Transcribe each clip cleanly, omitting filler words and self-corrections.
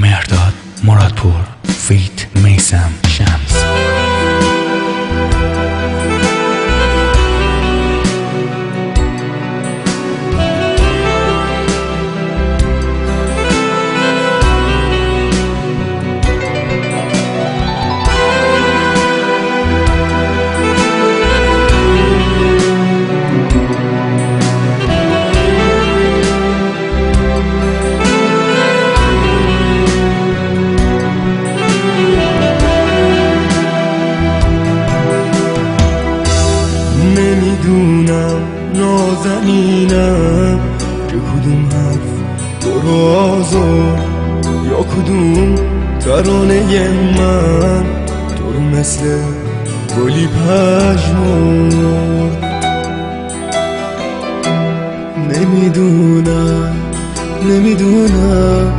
مهرداد مرادپور فیت میثم شمس. نمیدونم نازنینم که کدوم حرف تو رو آزار یا کدوم ترانه من تو رو مثل گلی پژمرد. نمیدونم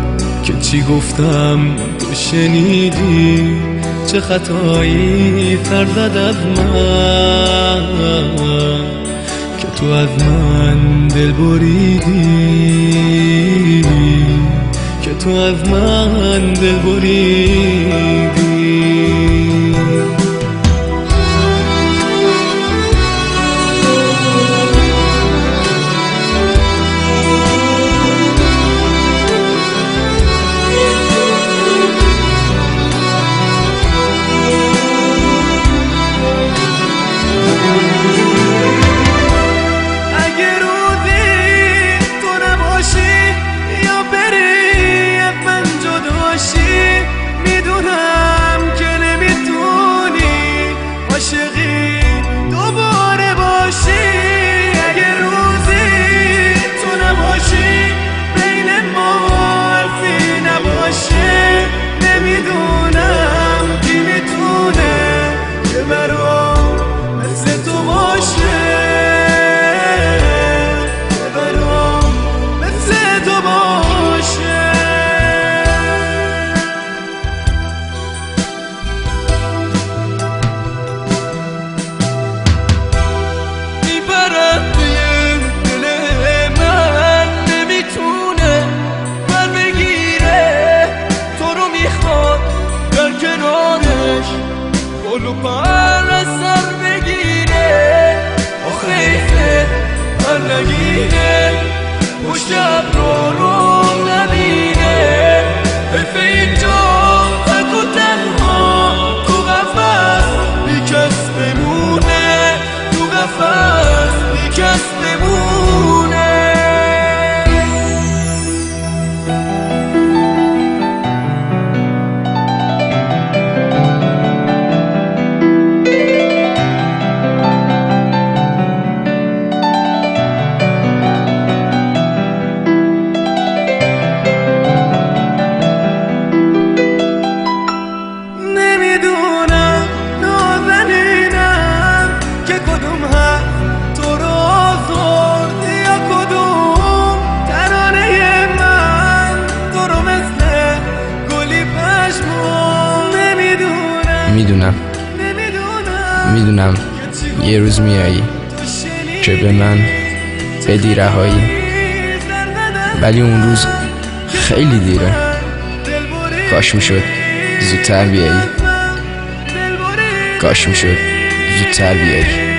که چی گفتم تو شنیدی، چه خطایی سر زد از من که تو از من دل بریدی، که تو از من دل بریدی. گلو پر از سر بگیره آخیفه هر نگیره پشت ابرو نبینه حرف اینجا تک و تنها تو قفص بی کس بمونه، تو قفص بی کس بمونه. میدونم یه روز میایی که به من بدی رهایی، ولی اون روز خیلی دیره. کاش میشد زودتر بیایی، کاش میشد زودتر بیایی.